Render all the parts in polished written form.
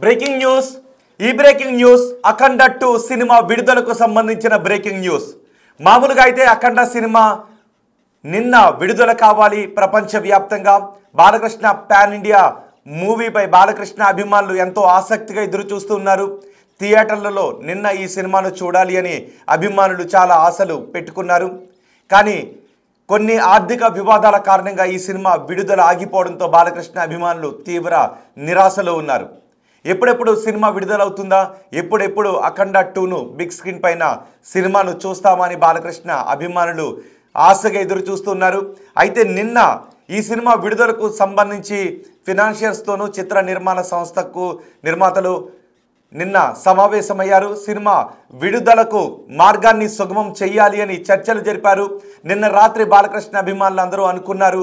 Breaking news ఈ breaking news అఖండ 2 cinema విడుదలకు సంబంధించిన బ్రేకింగ్ న్యూస్. మామూలుగా అయితే అఖండ సినిమా నిన్న విడుదల కావాలి. ప్రపంచవ్యాప్తంగా బాలకృష్ణ పాన్ ఇండియా మూవీపై బాలకృష్ణ అభిమానులు ఎంతో ఆసక్తిగా ఎదురు చూస్తున్నారు. థియేటర్లలో నిన్న ఈ సినిమాను చూడాలి అని అభిమానులు చాలా ఆశలు పెట్టుకున్నారు. కానీ కొన్ని ఆర్థిక వివాదాల కారణంగా ఈ సినిమా విడుదల ఆగిపోవడంతో బాలకృష్ణ అభిమానులు తీవ్ర నిరాశలో ఉన్నారు. ఎప్పుడెప్పుడు సినిమా విడుదలవుతుందా, ఎప్పుడెప్పుడు అఖండ 2ను బిగ్ స్క్రీన్ పైన సినిమాను చూస్తామని బాలకృష్ణ అభిమానులు ఆశగా ఎదురు చూస్తున్నారు. అయితే నిన్న ఈ సినిమా విడుదలకు సంబంధించి ఫినాన్షియర్స్తోనూ చిత్ర నిర్మాణ సంస్థకు నిర్మాతలు నిన్న సమావేశమయ్యారు. సినిమా విడుదలకు మార్గాన్ని సుగమం చేయాలి అని చర్చలు జరిపారు. నిన్న రాత్రి బాలకృష్ణ అభిమానులు అందరూ అనుకున్నారు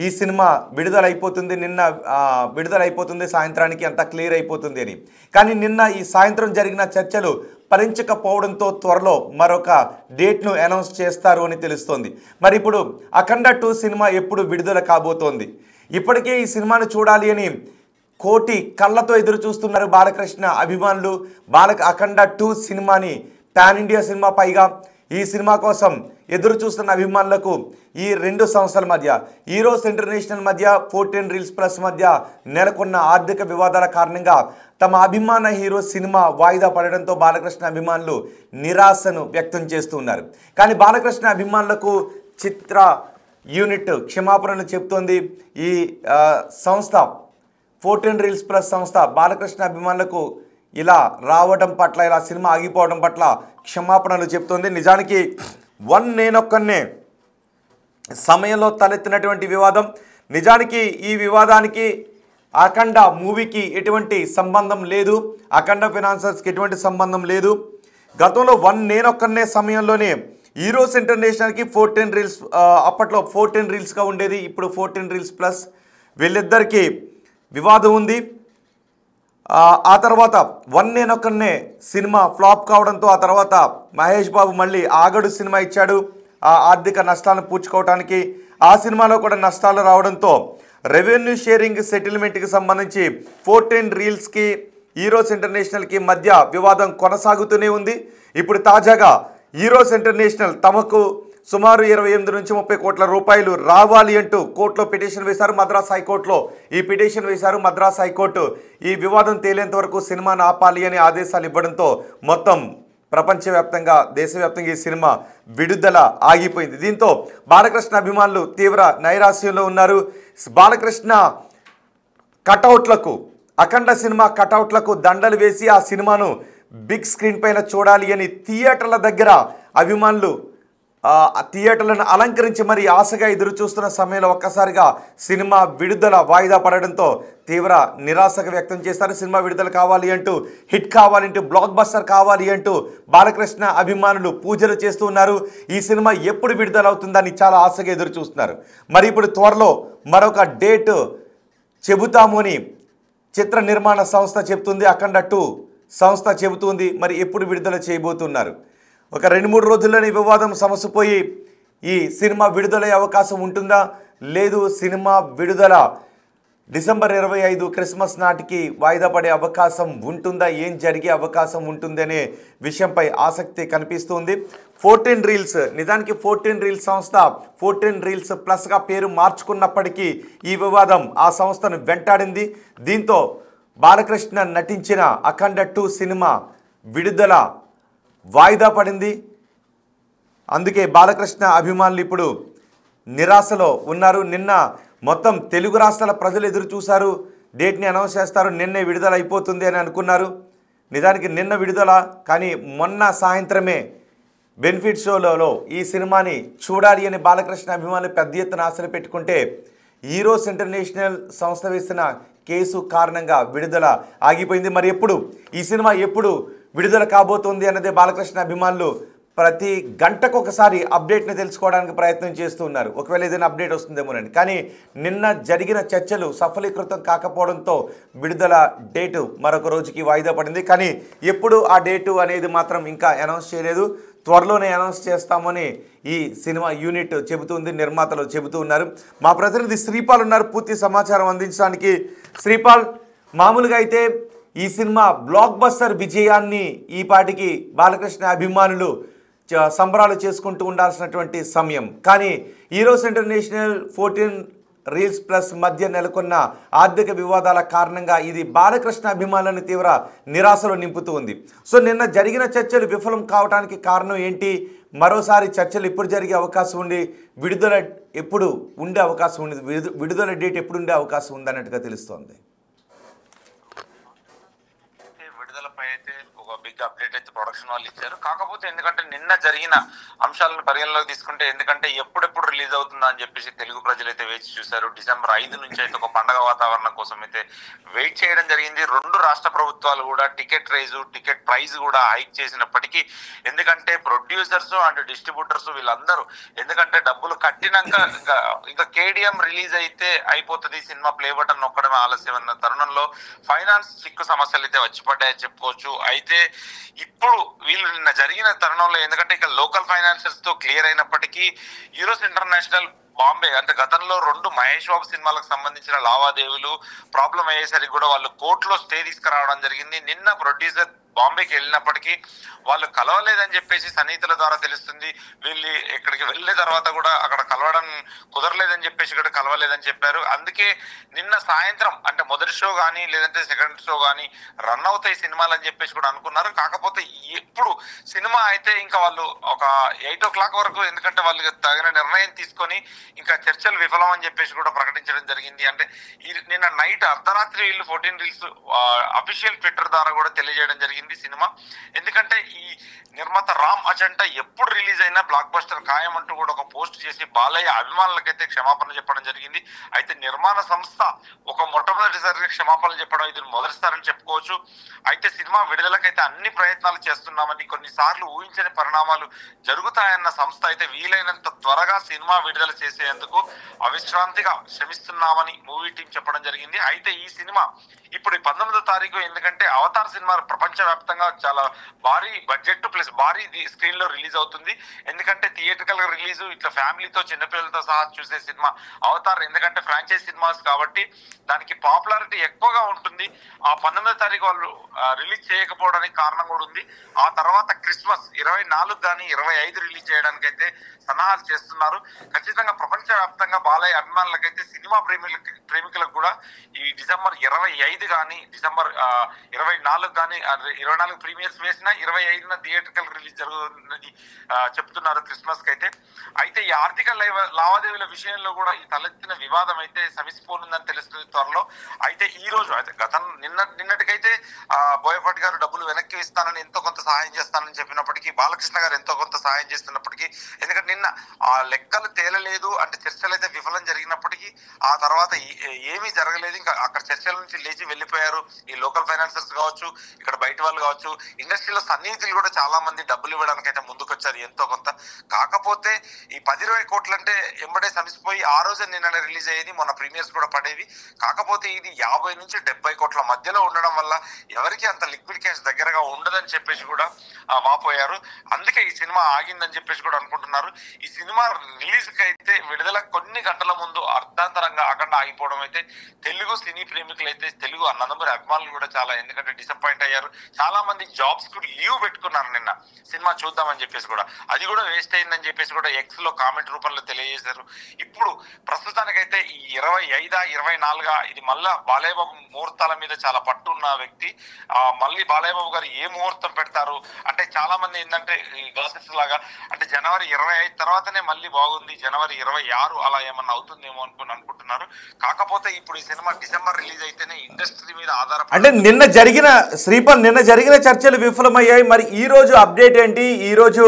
ఈ సినిమా విడుదలైపోతుంది, నిన్న విడుదలైపోతుంది, సాయంత్రానికి అంతా క్లియర్ అయిపోతుంది అని. కానీ నిన్న ఈ సాయంత్రం జరిగిన చర్చలు ఫలించకపోవడంతో త్వరలో మరొక డేట్ను అనౌన్స్ చేస్తారు అని తెలుస్తోంది. మరి ఇప్పుడు అఖండ 2 సినిమా ఎప్పుడు విడుదల కాబోతోంది? ఇప్పటికే ఈ సినిమాను చూడాలి అని కోటి కళ్ళతో ఎదురు చూస్తున్నారు బాలకృష్ణ అభిమానులు. అఖండ 2 సినిమాని పాన్ ఇండియా సినిమా, పైగా ఈ సినిమా కోసం ఎదురు చూస్తున్న అభిమానులకు ఈ రెండు సంస్థల మధ్య, ఈరోస్ ఇంటర్నేషనల్ మధ్య, 14 రీల్స్ ప్లస్ మధ్య నెలకొన్న ఆర్థిక వివాదాల కారణంగా తమ అభిమాన హీరో సినిమా వాయిదా పడడంతో బాలకృష్ణ అభిమానులు నిరాశను వ్యక్తం చేస్తున్నారు. కానీ బాలకృష్ణ అభిమానులకు చిత్ర యూనిట్ క్షమాపణలు చెప్తోంది. ఈ సంస్థ 14 రీల్స్ ప్లస్ సంస్థ బాలకృష్ణ అభిమానులకు ఇలా రావడం పట్ల, ఇలా సినిమా ఆగిపోవడం పట్ల క్షమాపణలు చెప్తోంది. నిజానికి నేనొక్కనే సమయంలో తలెత్తినటువంటి వివాదం. నిజానికి ఈ వివాదానికి అఖండ మూవీకి ఎటువంటి సంబంధం లేదు, అఖండ ఫైనాన్సర్స్కి ఎటువంటి సంబంధం లేదు. గతంలో నేనొక్కనే సమయంలోనే ఈరోస్ ఇంటర్నేషనల్కి 14 రీల్స్, అప్పట్లో 14 రీల్స్గా ఉండేది, ఇప్పుడు 14 రీల్స్ ప్లస్, వీళ్ళిద్దరికీ వివాదం ఉంది. ఆ తర్వాత నేనొక్కనే సినిమా ఫ్లాప్ కావడంతో ఆ తర్వాత మహేష్ బాబు మళ్ళీ ఆగడు సినిమా ఇచ్చాడు ఆ ఆర్థిక నష్టాలను పూడ్చుకోవడానికి. ఆ సినిమాలో కూడా నష్టాలు రావడంతో రెవెన్యూ షేరింగ్ సెటిల్మెంట్కి సంబంధించి 14 రీల్స్కి ఈరోస్ ఇంటర్నేషనల్కి మధ్య వివాదం కొనసాగుతూనే ఉంది. ఇప్పుడు తాజాగా ఈరోస్ ఇంటర్నేషనల్ తమకు సుమారు 28 నుంచి 30 కోట్ల రూపాయలు రావాలి అంటూ కోర్టులో పిటిషన్ వేశారు. మద్రాస్ హైకోర్టులో ఈ పిటిషన్ వేశారు. మద్రాస్ హైకోర్టు ఈ వివాదం తేలేంత వరకు సినిమాను ఆపాలి అని ఆదేశాలు ఇవ్వడంతో మొత్తం ప్రపంచవ్యాప్తంగా, దేశవ్యాప్తంగా ఈ సినిమా విడుదల ఆగిపోయింది. దీంతో బాలకృష్ణ అభిమానులు తీవ్ర నైరాశ్యంలో ఉన్నారు. బాలకృష్ణ కటౌట్లకు, అఖండ సినిమా కటౌట్లకు దండలు వేసి ఆ సినిమాను బిగ్ స్క్రీన్ పైన చూడాలి అని థియేటర్ల దగ్గర అభిమానులు థియేటర్లను అలంకరించి మరి ఆశగా ఎదురు చూస్తున్న సమయంలో ఒక్కసారిగా సినిమా విడుదల వాయిదా పడడంతో తీవ్ర నిరాశగా వ్యక్తం చేశారు. సినిమా విడుదల కావాలి అంటూ, హిట్ కావాలంటూ, బ్లాక్ బస్టర్ కావాలి అంటూ బాలకృష్ణ అభిమానులు పూజలు చేస్తూ ఉన్నారు. ఈ సినిమా ఎప్పుడు విడుదల అవుతుందని చాలా ఆశగా ఎదురు చూస్తున్నారు. మరి ఇప్పుడు త్వరలో మరొక డేట్ చెబుతాము అని చిత్ర నిర్మాణ సంస్థ చెబుతుంది, అఖండ 2 సంస్థ చెబుతుంది. మరి ఎప్పుడు విడుదల చేయబోతున్నారు? ఒక 2-3 రోజుల్లోనే వివాదం సమసిపోయి ఈ సినిమా విడుదలయ్యే అవకాశం ఉంటుందా, లేదు సినిమా విడుదల డిసెంబర్ 25 క్రిస్మస్ నాటికి వాయిదా పడే అవకాశం ఉంటుందా, ఏం జరిగే అవకాశం ఉంటుందనే విషయంపై ఆసక్తి కనిపిస్తుంది. 14 రీల్స్, నిజానికి 14 రీల్స్ సంస్థ 14 రీల్స్ ప్లస్గా పేరు మార్చుకున్నప్పటికీ ఈ వివాదం ఆ సంస్థను వెంటాడింది. దీంతో బాలకృష్ణ నటించిన అఖండ 2 సినిమా విడుదల వాయిదా పడింది. అందుకే బాలకృష్ణ అభిమానులు ఇప్పుడు నిరాశలో ఉన్నారు. నిన్న మొత్తం తెలుగు రాష్ట్రాల ప్రజలు ఎదురు చూశారు, డేట్ని అనౌన్స్ చేస్తారు, నిన్నే విడుదల అయిపోతుంది అని అనుకున్నారు. నిజానికి నిన్న విడుదల, కానీ మొన్న సాయంత్రమే బెనిఫిట్ షోలలో ఈ సినిమాని చూడాలి అని బాలకృష్ణ అభిమానులు పెద్ద ఎత్తున ఆశలు పెట్టుకుంటే ఈరోస్ ఇంటర్నేషనల్ సంస్థ వేసిన కేసు కారణంగా విడుదల ఆగిపోయింది. మరి ఎప్పుడు ఈ సినిమా ఎప్పుడు విడుదల కాబోతోంది అన్నదే బాలకృష్ణ అభిమానులు ప్రతి గంటకు ఒకసారి అప్డేట్ని తెలుసుకోవడానికి ప్రయత్నం చేస్తూ ఉన్నారు. ఒకవేళ ఏదైనా అప్డేట్ వస్తుందేమోనండి. కానీ నిన్న జరిగిన చర్చలు సఫలీకృతం కాకపోవడంతో విడుదల డేటు మరొక రోజుకి వాయిదా పడింది. కానీ ఎప్పుడు ఆ డేటు అనేది మాత్రం ఇంకా అనౌన్స్ చేయలేదు. త్వరలోనే అనౌన్స్ చేస్తామని ఈ సినిమా యూనిట్ చెబుతుంది, నిర్మాతలు చెబుతూ ఉన్నారు. మా ప్రతినిధి శ్రీపాల్ ఉన్నారు పూర్తి సమాచారం అందించడానికి. శ్రీపాల్, మామూలుగా అయితే ఈ సినిమా బ్లాక్ బస్టర్ విజయాన్ని ఈ పాటికి బాలకృష్ణ అభిమానులు సంబరాలు చేసుకుంటూ ఉండాల్సినటువంటి సమయం. కానీ ఈరోస్ ఇంటర్నేషనల్ 14 రీల్స్ ప్లస్ మధ్య నెలకొన్న ఆర్థిక వివాదాల కారణంగా ఇది బాలకృష్ణ అభిమానులను తీవ్ర నిరాశలో నింపుతూ ఉంది. సో నిన్న జరిగిన చర్చలు విఫలం కావడానికి కారణం ఏంటి? మరోసారి చర్చలు ఎప్పుడు జరిగే అవకాశం ఉంది? విడుదల ఎప్పుడు ఉండే అవకాశం ఉంది? విడుదల డేట్ ఎప్పుడు ఉండే అవకాశం ఉంది అన్నట్టుగా తెలుస్తోంది. విడుదలపై అయితే ఒక బిగ్ అప్డేట్ అయితే ప్రొడక్షన్ వాళ్ళు ఇచ్చారు. కాకపోతే ఎందుకంటే నిన్న జరిగిన అంశాలను పరిగణలోకి తీసుకుంటే, ఎందుకంటే ఎప్పుడెప్పుడు రిలీజ్ అవుతుందా అని చెప్పేసి తెలుగు ప్రజలైతే వేచి చూశారు. డిసెంబర్ 5 నుంచి అయితే ఒక పండగ వాతావరణం కోసం అయితే వెయిట్ చేయడం జరిగింది. 2 రాష్ట్ర ప్రభుత్వాలు కూడా టికెట్ ప్రైస్ కూడా హైక్ చేసినప్పటికీ, ఎందుకంటే ప్రొడ్యూసర్స్ అండ్ డిస్ట్రిబ్యూటర్స్ వీళ్ళందరూ ఎందుకంటే డబ్బులు కట్టినాక ఇంకా కేడిఎం రిలీజ్ అయితే అయిపోతుంది, సినిమా ప్లే బటన్ నొక్కడమే ఆలస్యం అన్న తరుణంలో ఫైనాన్స్ చిక్కు సమస్యలు అయితే వచ్చి పడ్డాయని చెప్పుకోవచ్చు. అయితే ఇప్పుడు వీళ్ళు నిన్న జరిగిన తరుణంలో ఎందుకంటే ఇక లోకల్ ఫైనాన్షియల్స్ తో క్లియర్ అయినప్పటికీ ఈరోస్ ఇంటర్నేషనల్ బాంబే అంటే గతంలో 2 మహేష్ బాబు సినిమాలకు సంబంధించిన లావాదేవీలు ప్రాబ్లం అయ్యేసరికి కూడా వాళ్ళు కోర్టులో స్టే తీసుకురావడం జరిగింది. నిన్న ప్రొడ్యూసర్ బాంబేకి వెళ్ళినప్పటికీ వాళ్ళు కలవలేదని చెప్పేసి సన్నిహితుల ద్వారా తెలుస్తుంది. వీళ్ళు ఇక్కడికి వెళ్ళిన తర్వాత కూడా అక్కడ కలవడం కుదరలేదని చెప్పేసి ఇక్కడ కలవలేదని చెప్పారు. అందుకే నిన్న సాయంత్రం అంటే మొదటి షో కానీ లేదంటే సెకండ్ షో కానీ రన్ అవుతాయి సినిమాలు అని చెప్పేసి కూడా అనుకున్నారు. కాకపోతే ఇప్పుడు సినిమా అయితే ఇంకా వాళ్ళు ఒక 8 o'clock వరకు, ఎందుకంటే వాళ్ళు తగిన నిర్ణయం తీసుకొని ఇంకా చర్చలు విఫలం అని చెప్పేసి కూడా ప్రకటించడం జరిగింది. అంటే నిన్న నైట్ అర్ధరాత్రి వీళ్ళు 14 రీల్స్ అఫీషియల్ ట్విట్టర్ ద్వారా కూడా తెలియజేయడం జరిగింది సినిమా. ఎందుకంటే ఈ నిర్మాత రామ్ అజంటా ఎప్పుడు రిలీజ్ అయినా బ్లాక్ బస్టర్ ఖాయం అంటూ కూడా ఒక పోస్ట్ చేసి బాలయ్య అభిమానులకైతే క్షమాపణ చెప్పడం జరిగింది. అయితే నిర్మాణ సంస్థ ఒక మొట్టమొదటిసారిగా క్షమాపణలు చెప్పడం ఇది మొదటిసారని చెప్పుకోవచ్చు. అయితే సినిమా విడుదలకైతే అన్ని ప్రయత్నాలు చేస్తున్నామని, కొన్నిసార్లు ఊహించని పరిణామాలు జరుగుతాయన్న సంస్థ అయితే వీలైనంత త్వరగా సినిమా విడుదల చేసేందుకు అవిశ్రాంతిగా శ్రమిస్తున్నామని మూవీ టీం చెప్పడం జరిగింది. అయితే ఈ సినిమా ఇప్పుడు 19వ తారీఖు, ఎందుకంటే అవతార్ సినిమా ప్రపంచవ్యాప్తంగా చాలా భారీ బడ్జెట్ ప్లస్ భారీ స్క్రీన్ లో రిలీజ్ అవుతుంది. ఎందుకంటే థియేట్రికల్ రిలీజ్ ఇట్లా ఫ్యామిలీతో చిన్నపిల్లలతో సహా చూసే సినిమా అవతార్. ఎందుకంటే ఫ్రాంచైజ్ సినిమాస్ కాబట్టి దానికి పాపులారిటీ ఎక్కువగా ఉంటుంది. ఆ 19వ తారీఖు వాళ్ళు రిలీజ్ చేయకపోవడానికి కారణం కూడా ఉంది. ఆ తర్వాత క్రిస్మస్ 24 కానీ 25 రిలీజ్ చేయడానికి అయితే సన్నాహాలు చేస్తున్నారు. ఖచ్చితంగా ప్రపంచవ్యాప్తంగా బాలయ్య అభిమానులకైతే సినిమా ప్రేమికులకు కూడా ఈ డిసెంబర్ 25 కానీ డిసెంబర్ 24 కానీ 24 ప్రీమియర్స్ వేసిన 25న థియేట్రికల్ రిలీజ్ జరుగుతుందని చెప్తున్నారు క్రిస్మస్ కి అయితే. అయితే ఈ ఆర్థిక లావాదేవీల విషయంలో కూడా ఈ తలెత్తిన వివాదం అయితే సమసిపోనుందని తెలుస్తుంది త్వరలో. అయితే ఈ రోజు అయితే నిన్నటికైతే బోయపాటి గారు డబ్బులు వెనక్కి ఇస్తానని, ఎంతో కొంత సహాయం చేస్తానని చెప్పినప్పటికీ, బాలకృష్ణ గారు ఎంతో కొంత సహాయం చేస్తున్నప్పటికీ, ఎందుకంటే నిన్న ఆ లెక్కలు తేలలేదు అంటే చర్చలు అయితే విఫలం జరిగినప్పటికీ ఆ తర్వాత ఏమీ జరగలేదు. ఇంకా అక్కడ చర్చల నుంచి లేచి వెళ్ళిపోయారు ఈ లోకల్ ఫైనాన్సర్స్ కావచ్చు, ఇక్కడ బయట వాళ్ళు కావచ్చు. ఇండస్ట్రీలో సన్నిహితులు కూడా చాలా మంది డబ్బులు ఇవ్వడానికి అయితే ముందుకొచ్చారు ఎంతో కొంత. కాకపోతే ఈ 10-20 కోట్లు అంటే ఎంబడే సమిసిపోయి ఆ రోజు నిన్న రిలీజ్ అయ్యేది, మొన్న ప్రీమియర్స్ కూడా పడేవి. కాకపోతే ఇది 50 నుంచి 70 కోట్ల మధ్యలో ఉండడం వల్ల ఎవరికి అంత లిక్విడ్ క్యాష్ దగ్గరగా ఉండదని చెప్పేసి కూడా వాపోయారు. అందుకే ఈ సినిమా ఆగిందని చెప్పేసి కూడా అనుకుంటున్నారు. ఈ సినిమా రిలీజ్ కి అయితే విడుదల కొన్ని గంటల ముందు అర్ధాంతరంగా అక్కడ ఆగిపోవడం అయితే తెలుగు సినీ ప్రేమికులు అయితే, తెలుగు నందమూరి అభిమానులు కూడా చాలా ఎందుకంటే డిసప్పాయింట్ అయ్యారు. చాలా మంది జాబ్స్ కు లీవ్ పెట్టుకున్నారు నిన్న సినిమా చూద్దామని చెప్పేసి కూడా. అది కూడా వేస్ట్ అయిందని చెప్పేసి కూడా ఎక్స్ లో కామెంట్ రూపంలో తెలియజేశారు. ఇప్పుడు ప్రస్తుతానికైతే ఈ 25, 24 ఇది మళ్ళా బాలయ్య బాబు ముహూర్తాల మీద చాలా పట్టు ఉన్న వ్యక్తి. మళ్ళీ బాలయ్య బాబు గారు ఏ ముహూర్తం పెడతారు అంటే చాలా మంది ఏంటంటే ఈ గాసిప్స్ లాగా అంటే జనవరి 25 తర్వాతనే మళ్ళీ బాగుంది, జనవరి 26 అలా ఏమన్నా అవుతుందేమో అనుకుంటున్నారు. కాకపోతే ఇప్పుడు ఈ సినిమా డిసెంబర్ రిలీజ్ అయితేనే ఇండస్ట్రీ మీద ఆధారపడి అంటే నిన్న జరిగిన చర్చలు విఫలమయ్యాయి. మరి ఈ రోజు అప్డేట్ ఏంటి? ఈ రోజు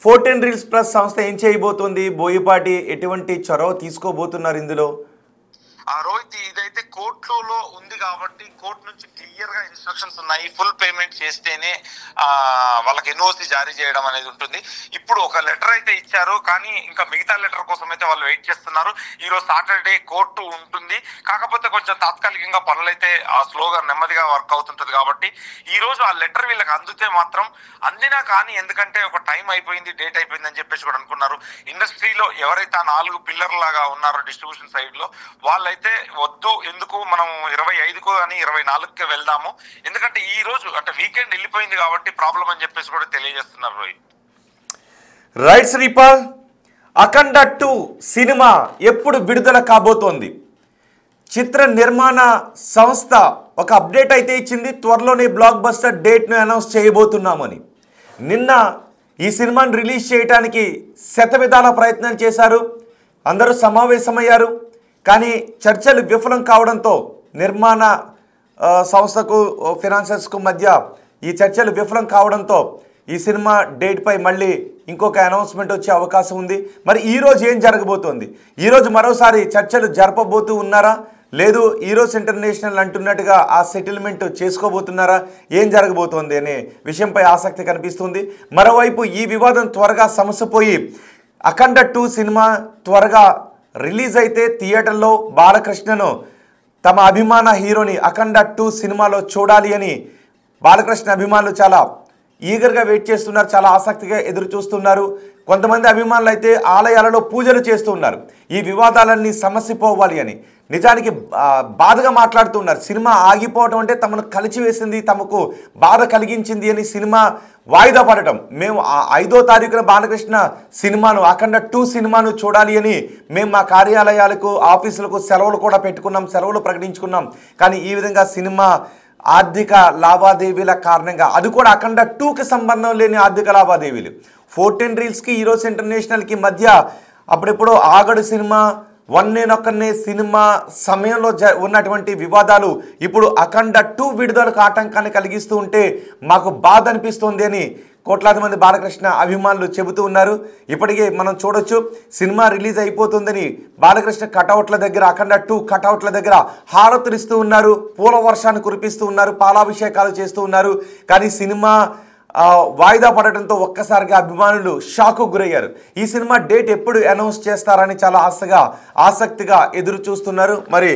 14 రీల్స్ ప్లస్ సంస్థ ఏం చేయబోతుంది? బోయపాటి ఎటువంటి చొరవ తీసుకోబోతున్నారు ఇందులో? రోహిత్, ఇదైతే కోర్టులో ఉంది కాబట్టి కోర్టు నుంచి క్లియర్ గా ఇన్స్ట్రక్షన్స్ ఉన్నాయి. ఫుల్ పేమెంట్ చేస్తేనే వాళ్ళకి ఎన్ఓసి జారీ చేయడం అనేది ఉంటుంది. ఇప్పుడు ఒక లెటర్ అయితే ఇచ్చారు, కానీ ఇంకా మిగతా లెటర్ కోసం అయితే వాళ్ళు వెయిట్ చేస్తున్నారు. ఈ రోజు సాటర్డే కోర్టు ఉంటుంది. కాకపోతే కొంచెం తాత్కాలికంగా పనులు అయితే స్లోగా నెమ్మదిగా వర్క్ అవుతుంటది కాబట్టి ఈ రోజు ఆ లెటర్ వీళ్ళకి అందితే మాత్రం అందినా కానీ, ఎందుకంటే ఒక టైం అయిపోయింది, డేట్ అయిపోయింది అని చెప్పేసి కూడా అనుకున్నారు. ఇండస్ట్రీలో ఎవరైతే ఆ 4 పిల్లర్ లాగా ఉన్నారో డిస్ట్రిబ్యూషన్ సైడ్ లో వాళ్ళైతే వద్దు, ఎందుకు మనం 25కు అని 24కి వెళ్దాము, ఎందుకంటే ఈ రోజు అంటే వీకెండ్ వెళ్ళిపోయింది కాబట్టి ప్రాబ్లం అని చెప్పేసి కూడా తెలియజేస్తున్నారు రోహిత్. రైట్ శ్రీపాల్, అఖండ 2 సినిమా ఎప్పుడు విడుదల కాబోతోంది? చిత్ర నిర్మాణ సంస్థ ఒక అప్డేట్ అయితే ఇచ్చింది, త్వరలోనే బ్లాక్ బస్టర్ డేట్ను అనౌన్స్ చేయబోతున్నామని. నిన్న ఈ సినిమాను రిలీజ్ చేయడానికి శతవిధాల ప్రయత్నం చేశారు, అందరూ సమావేశమయ్యారు. కానీ చర్చలు విఫలం కావడంతో నిర్మాణ సంస్థకు ఫైనాన్సర్స్కు మధ్య ఈ చర్చలు విఫలం కావడంతో ఈ సినిమా డేట్పై మళ్ళీ ఇంకొక అనౌన్స్మెంట్ వచ్చే అవకాశం ఉంది. మరి ఈరోజు ఏం జరగబోతోంది? ఈరోజు మరోసారి చర్చలు జరపబోతూ ఉన్నారా, లేదు ఈరోజు ఇంటర్నేషనల్ అంటున్నట్టుగా ఆ సెటిల్మెంట్ చేసుకోబోతున్నారా, ఏం జరగబోతోంది అనే విషయంపై ఆసక్తి కనిపిస్తుంది. మరోవైపు ఈ వివాదం త్వరగా సమసిపోయి అఖండ 2 సినిమా త్వరగా రిలీజ్ అయితే థియేటర్లో బాలకృష్ణను తమ అభిమాన హీరోని అఖండ 2 సినిమాలో చూడాలి అని బాలకృష్ణ అభిమానులు చాలా ఈగర్గా వెయిట్ చేస్తున్నారు, చాలా ఆసక్తిగా ఎదురు చూస్తున్నారు. కొంతమంది అభిమానులు అయితే ఆలయాలలో పూజలు చేస్తూ ఉన్నారు ఈ వివాదాలన్నీ సమసిపోవాలి అని. నిజానికి బాధగా మాట్లాడుతున్నారు. సినిమా ఆగిపోవడం అంటే తమను కలిచివేసింది, తమకు బాధ కలిగించింది అని సినిమా వాయిదా పడటం. మేము 5వ తారీఖున బాలకృష్ణ సినిమాను అఖండ 2 సినిమాను చూడాలి అని మేము మా కార్యాలయాలకు ఆఫీసులకు సెలవులు కూడా పెట్టుకున్నాం, సెలవులు ప్రకటించుకున్నాం. కానీ ఈ విధంగా సినిమా ఆర్థిక లావాదేవీల కారణంగా, అది కూడా అఖండ 2కి సంబంధం లేని ఆర్థిక లావాదేవీలు, 14 రీల్స్కి ఈరోజు ఇంటర్నేషనల్కి మధ్య అప్పుడెప్పుడో ఆగడు సినిమా, వన్నేనొక్కనే సినిమా సమయంలో ఉన్నటువంటి వివాదాలు ఇప్పుడు అఖండ 2 విడుదలకు ఆటంకాన్ని కలిగిస్తూ ఉంటే మాకు బాధ అనిపిస్తుంది అని కోట్లాది మంది బాలకృష్ణ అభిమానులు చెబుతూ ఉన్నారు. ఇప్పటికే మనం చూడొచ్చు, సినిమా రిలీజ్ అయిపోతుందని బాలకృష్ణ కటౌట్ల దగ్గర, అఖండ 2 కటౌట్ల దగ్గర హారతులు ఇస్తూ ఉన్నారు, పూల వర్షాన్ని కురిపిస్తూ ఉన్నారు, పాలాభిషేకాలు చేస్తూ ఉన్నారు. కానీ సినిమా వాయిదా పడటంతో ఒక్కసారిగా అభిమానులు షాకు గురయ్యారు. ఈ సినిమా డేట్ ఎప్పుడు అనౌన్స్ చేస్తారని చాలా ఆసక్తిగా ఎదురు చూస్తున్నారు. మరి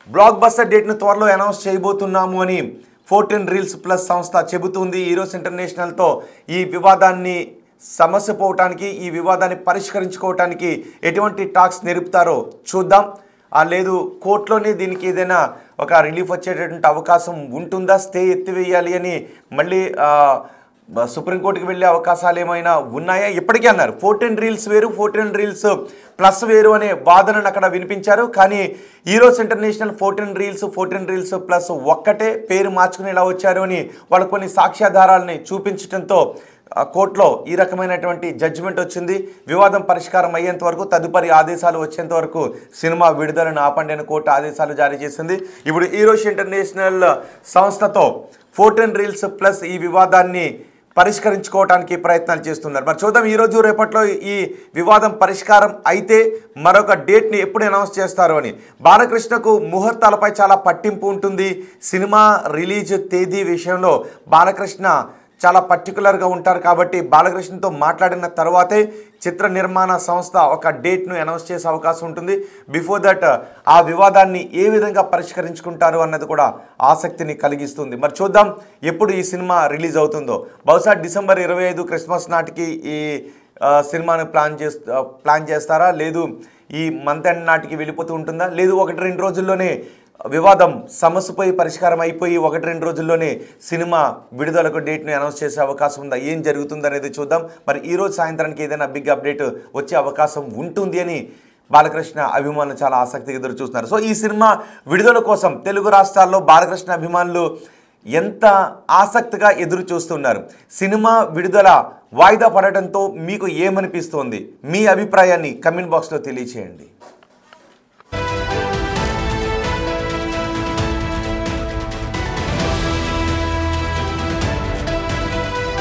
బ్లాక్ బస్టర్ డేట్ను త్వరలో అనౌన్స్ చేయబోతున్నాము అని 14 రీల్స్ ప్లస్ సంస్థ చెబుతుంది. ఈరోజు ఇంటర్నేషనల్తో ఈ వివాదాన్ని సమస్యపోవటానికి, ఈ వివాదాన్ని పరిష్కరించుకోవటానికి ఎటువంటి టాక్స్ నిలుపుతారో చూద్దాం. లేదు కోర్టులోనే దీనికి ఏదైనా ఒక రిలీఫ్ వచ్చేటటువంటి అవకాశం ఉంటుందా, స్టే ఎత్తివేయాలి అని మళ్ళీ సుప్రీంకోర్టుకి వెళ్ళే అవకాశాలు ఏమైనా ఉన్నాయా? ఇప్పటికే అన్నారు 14 రీల్స్ వేరు, 14 రీల్స్ ప్లస్ వేరు అనే వాదనను అక్కడ వినిపించారు. కానీ ఈరోజు ఇంటర్నేషనల్ 14 రీల్స్ ప్లస్ ఒక్కటే పేరు మార్చుకుని ఎలా వచ్చారు అని వాళ్ళు కొన్ని సాక్ష్యాధారాలని చూపించడంతో కోర్టులో ఈ రకమైనటువంటి జడ్జిమెంట్ వచ్చింది. వివాదం పరిష్కారం అయ్యేంత వరకు, తదుపరి ఆదేశాలు వచ్చేంత వరకు సినిమా విడుదలను ఆపండి అని కోర్టు ఆదేశాలు జారీ చేసింది. ఇప్పుడు ఈరోజు ఇంటర్నేషనల్ సంస్థతో 14 రీల్స్ ప్లస్ ఈ వివాదాన్ని పరిష్కరించుకోవడానికి ప్రయత్నాలు చేస్తున్నారు. మరి చూద్దాం ఈరోజు రేపట్లో ఈ వివాదం పరిష్కారం అయితే మరొక డేట్ని ఎప్పుడు అనౌన్స్ చేస్తారు అని. బాలకృష్ణకు ముహూర్తాలపై చాలా పట్టింపు ఉంటుంది. సినిమా రిలీజ్ తేదీ విషయంలో బాలకృష్ణ చాలా పర్టికులర్గా ఉంటారు కాబట్టి బాలకృష్ణతో మాట్లాడిన తర్వాతే చిత్ర నిర్మాణ సంస్థ ఒక డేట్ను అనౌన్స్ చేసే అవకాశం ఉంటుంది. బిఫోర్ దట్ ఆ వివాదాన్ని ఏ విధంగా పరిష్కరించుకుంటారు అన్నది కూడా ఆసక్తిని కలిగిస్తుంది. మరి చూద్దాం ఎప్పుడు ఈ సినిమా రిలీజ్ అవుతుందో. బహుశా డిసెంబర్ 25 క్రిస్మస్ నాటికి ఈ సినిమాను ప్లాన్ చేస్తారా, లేదు ఈ మంత్ ఎండ్ నాటికి వెళ్ళిపోతూ ఉంటుందా, లేదు 1-2 రోజుల్లోనే వివాదం సమస్యపై పరిష్కారం అయిపోయి 1-2 రోజుల్లోనే సినిమా విడుదలకు డేట్ని అనౌన్స్ చేసే అవకాశం ఉందా, ఏం జరుగుతుంది అనేది చూద్దాం. మరి ఈరోజు సాయంత్రానికి ఏదైనా బిగ్ అప్డేట్ వచ్చే అవకాశం ఉంటుంది అని బాలకృష్ణ అభిమానులు చాలా ఆసక్తిగా ఎదురు చూస్తున్నారు. సో ఈ సినిమా విడుదల కోసం తెలుగు రాష్ట్రాల్లో బాలకృష్ణ అభిమానులు ఎంత ఆసక్తిగా ఎదురు చూస్తున్నారు. సినిమా విడుదల వాయిదా పడటంతో మీకు ఏమనిపిస్తోంది? మీ అభిప్రాయాన్ని కమెంట్ బాక్స్లో తెలియచేయండి.